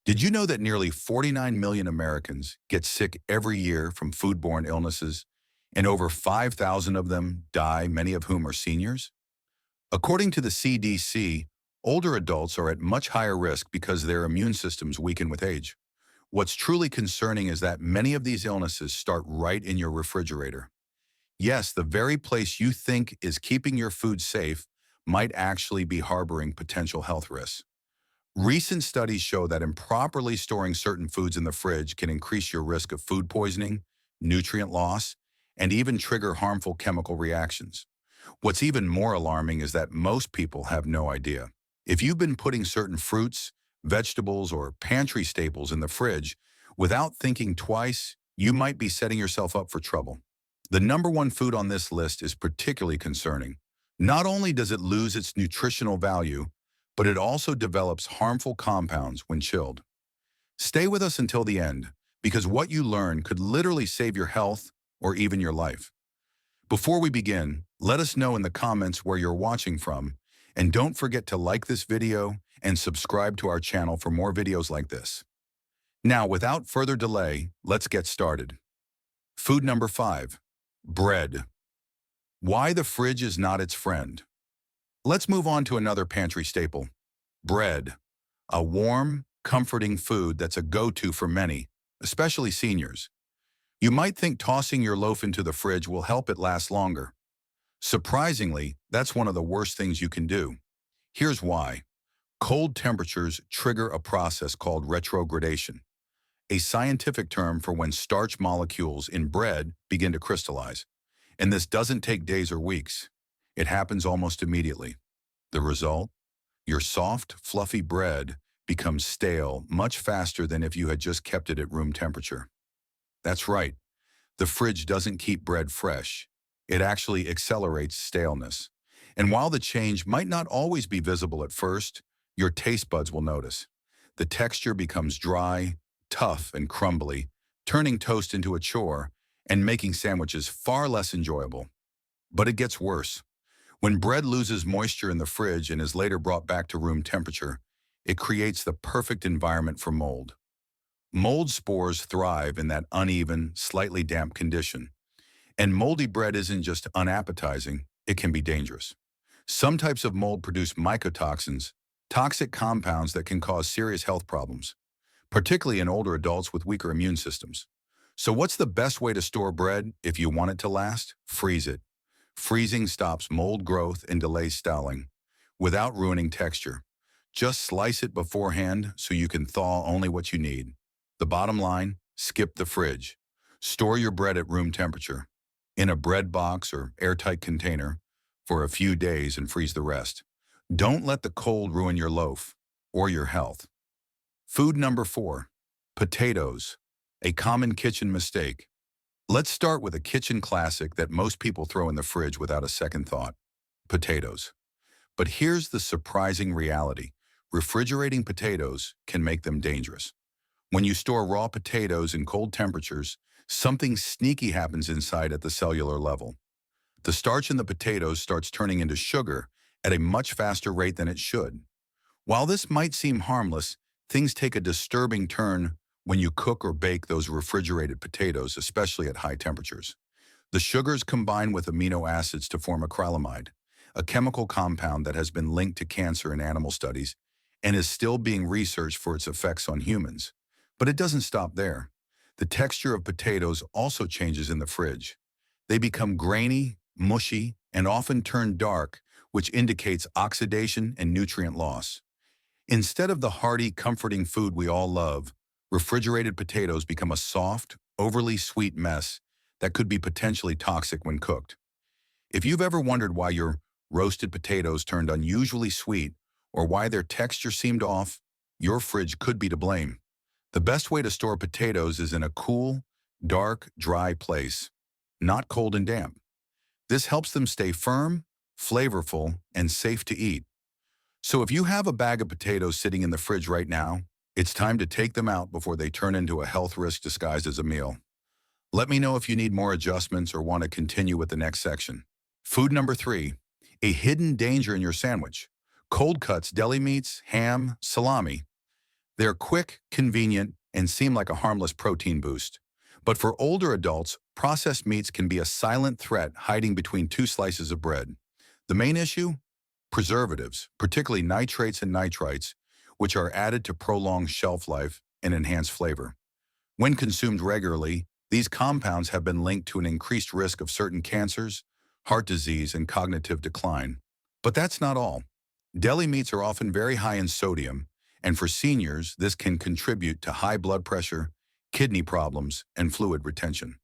Did you know that nearly 49 million Americans get sick every year from foodborne illnesses, and over 5,000 of them die, many of whom are seniors? According to the CDC, older adults are at much higher risk because their immune systems weaken with age. What's truly concerning is that many of these illnesses start right in your refrigerator. Yes, the very place you think is keeping your food safe might actually be harboring potential health risks. Recent studies show that improperly storing certain foods in the fridge can increase your risk of food poisoning, nutrient loss, and even trigger harmful chemical reactions. What's even more alarming is that most people have no idea. If you've been putting certain fruits, vegetables, or pantry staples in the fridge without thinking twice, you might be setting yourself up for trouble. The number one food on this list is particularly concerning. Not only does it lose its nutritional value, but it also develops harmful compounds when chilled. Stay with us until the end, because what you learn could literally save your health or even your life. Before we begin, let us know in the comments where you're watching from, and don't forget to like this video and subscribe to our channel for more videos like this. Now, without further delay, let's get started. Food number 5, bread. Why the fridge is not its friend. Let's move on to another pantry staple, bread. A warm, comforting food that's a go-to for many, especially seniors. You might think tossing your loaf into the fridge will help it last longer. Surprisingly, that's one of the worst things you can do. Here's why. Cold temperatures trigger a process called retrogradation, a scientific term for when starch molecules in bread begin to crystallize. And this doesn't take days or weeks. It happens almost immediately. The result? Your soft, fluffy bread becomes stale much faster than if you had just kept it at room temperature. That's right. The fridge doesn't keep bread fresh. It actually accelerates staleness. And while the change might not always be visible at first, your taste buds will notice. The texture becomes dry, tough, and crumbly, turning toast into a chore and making sandwiches far less enjoyable. But it gets worse. When bread loses moisture in the fridge and is later brought back to room temperature, it creates the perfect environment for mold. Mold spores thrive in that uneven, slightly damp condition. And moldy bread isn't just unappetizing, it can be dangerous. Some types of mold produce mycotoxins, toxic compounds that can cause serious health problems, particularly in older adults with weaker immune systems. So what's the best way to store bread if you want it to last? Freeze it. Freezing stops mold growth and delays stowing, without ruining texture. Just slice it beforehand so you can thaw only what you need. The bottom line, skip the fridge. Store your bread at room temperature, in a bread box or airtight container, for a few days and freeze the rest. Don't let the cold ruin your loaf or your health. Food number 4, potatoes, a common kitchen mistake. Let's start with a kitchen classic that most people throw in the fridge without a second thought, potatoes. But here's the surprising reality. Refrigerating potatoes can make them dangerous. When you store raw potatoes in cold temperatures, something sneaky happens inside at the cellular level. The starch in the potatoes starts turning into sugar at a much faster rate than it should. While this might seem harmless, things take a disturbing turn when you cook or bake those refrigerated potatoes, especially at high temperatures. The sugars combine with amino acids to form acrylamide, a chemical compound that has been linked to cancer in animal studies and is still being researched for its effects on humans. But it doesn't stop there. The texture of potatoes also changes in the fridge. They become grainy, mushy, and often turn dark, which indicates oxidation and nutrient loss. Instead of the hearty, comforting food we all love, refrigerated potatoes become a soft, overly sweet mess that could be potentially toxic when cooked. If you've ever wondered why your roasted potatoes turned unusually sweet or why their texture seemed off, your fridge could be to blame. The best way to store potatoes is in a cool, dark, dry place, not cold and damp. This helps them stay firm, flavorful, and safe to eat. So if you have a bag of potatoes sitting in the fridge right now, it's time to take them out before they turn into a health risk disguised as a meal. Let me know if you need more adjustments or want to continue with the next section. Food number 3, a hidden danger in your sandwich. Cold cuts, deli meats, ham, salami. They're quick, convenient, and seem like a harmless protein boost. But for older adults, processed meats can be a silent threat hiding between two slices of bread. The main issue? Preservatives, particularly nitrates and nitrites, which are added to prolong shelf life and enhance flavor. When consumed regularly, these compounds have been linked to an increased risk of certain cancers, heart disease, and cognitive decline. But that's not all. Deli meats are often very high in sodium, and for seniors, this can contribute to high blood pressure, kidney problems, and fluid retention.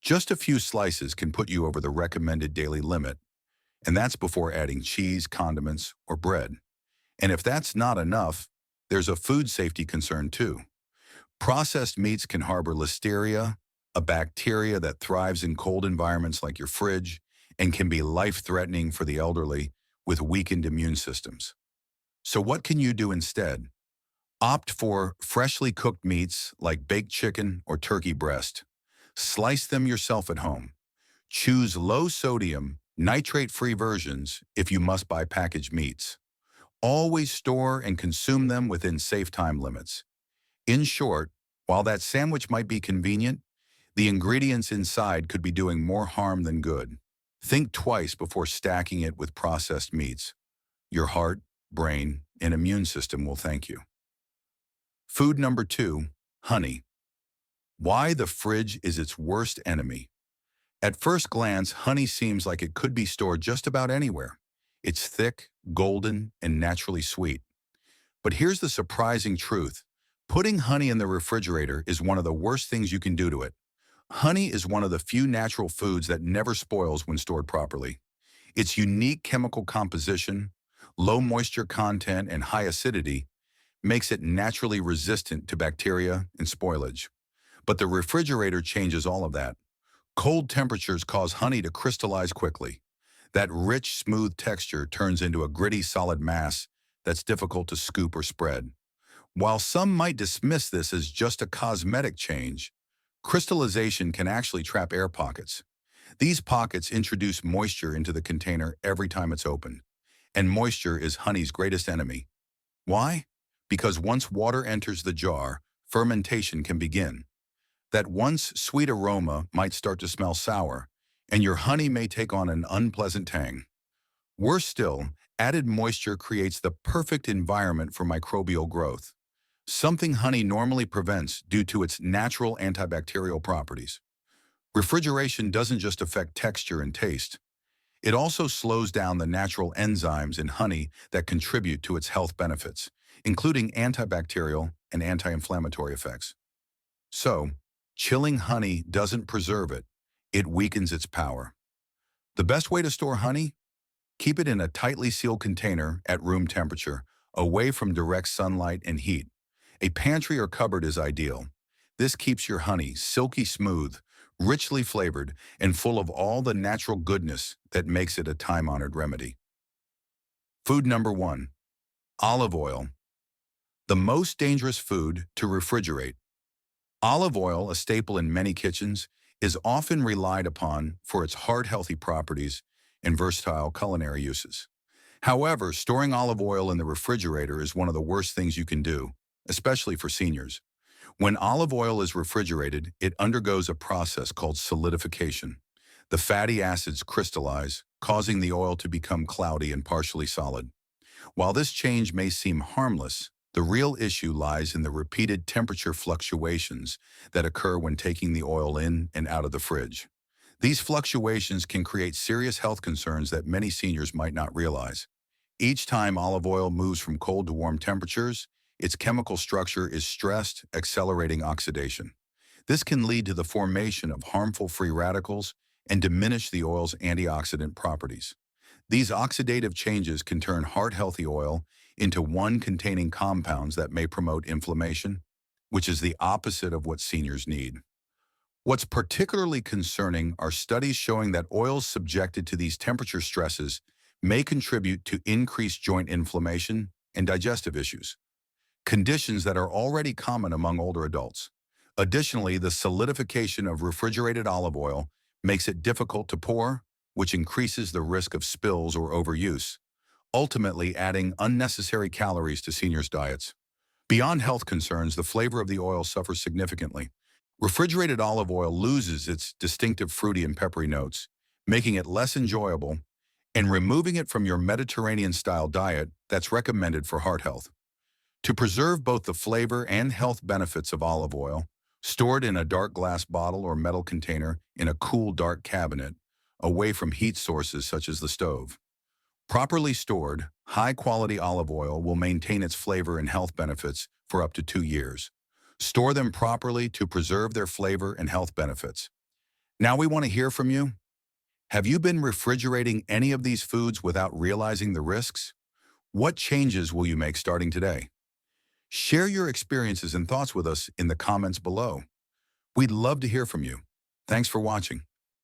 Just a few slices can put you over the recommended daily limit, and that's before adding cheese, condiments, or bread. And if that's not enough, there's a food safety concern too. Processed meats can harbor listeria, a bacteria that thrives in cold environments like your fridge and can be life-threatening for the elderly with weakened immune systems. So what can you do instead? Opt for freshly cooked meats like baked chicken or turkey breast. Slice them yourself at home. Choose low-sodium, nitrate-free versions if you must buy packaged meats. Always store and consume them within safe time limits. In short, while that sandwich might be convenient, the ingredients inside could be doing more harm than good. Think twice before stacking it with processed meats. Your heart, brain, and immune system will thank you. Food number 2, honey. Why the fridge is its worst enemy. At first glance, honey seems like it could be stored just about anywhere. It's thick, golden, and naturally sweet. But here's the surprising truth. Putting honey in the refrigerator is one of the worst things you can do to it. Honey is one of the few natural foods that never spoils when stored properly. Its unique chemical composition, low moisture content, and high acidity makes it naturally resistant to bacteria and spoilage. But the refrigerator changes all of that. Cold temperatures cause honey to crystallize quickly. That rich, smooth texture turns into a gritty, solid mass that's difficult to scoop or spread. While some might dismiss this as just a cosmetic change, crystallization can actually trap air pockets. These pockets introduce moisture into the container every time it's opened, and moisture is honey's greatest enemy. Why? Because once water enters the jar, fermentation can begin. That once sweet aroma might start to smell sour, and your honey may take on an unpleasant tang. Worse still, added moisture creates the perfect environment for microbial growth, something honey normally prevents due to its natural antibacterial properties. Refrigeration doesn't just affect texture and taste. It also slows down the natural enzymes in honey that contribute to its health benefits, including antibacterial and anti-inflammatory effects. So, chilling honey doesn't preserve it, it weakens its power. The best way to store honey? Keep it in a tightly sealed container at room temperature, away from direct sunlight and heat. A pantry or cupboard is ideal. This keeps your honey silky smooth, richly flavored, and full of all the natural goodness that makes it a time-honored remedy. Food number 1, olive oil. The most dangerous food to refrigerate. Olive oil, a staple in many kitchens, is often relied upon for its heart-healthy properties and versatile culinary uses. However, storing olive oil in the refrigerator is one of the worst things you can do, especially for seniors. When olive oil is refrigerated, it undergoes a process called solidification. The fatty acids crystallize, causing the oil to become cloudy and partially solid. While this change may seem harmless, the real issue lies in the repeated temperature fluctuations that occur when taking the oil in and out of the fridge. These fluctuations can create serious health concerns that many seniors might not realize. Each time olive oil moves from cold to warm temperatures, its chemical structure is stressed, accelerating oxidation. This can lead to the formation of harmful free radicals and diminish the oil's antioxidant properties. These oxidative changes can turn heart-healthy oil into one containing compounds that may promote inflammation, which is the opposite of what seniors need. What's particularly concerning are studies showing that oils subjected to these temperature stresses may contribute to increased joint inflammation and digestive issues, conditions that are already common among older adults. Additionally, the solidification of refrigerated olive oil makes it difficult to pour, which increases the risk of spills or overuse, ultimately adding unnecessary calories to seniors' diets. Beyond health concerns, the flavor of the oil suffers significantly. Refrigerated olive oil loses its distinctive fruity and peppery notes, making it less enjoyable and removing it from your Mediterranean-style diet that's recommended for heart health. To preserve both the flavor and health benefits of olive oil, store it in a dark glass bottle or metal container in a cool, dark cabinet, away from heat sources such as the stove. Properly stored, high-quality olive oil will maintain its flavor and health benefits for up to 2 years. Store them properly to preserve their flavor and health benefits. Now we want to hear from you. Have you been refrigerating any of these foods without realizing the risks? What changes will you make starting today? Share your experiences and thoughts with us in the comments below. We'd love to hear from you. Thanks for watching.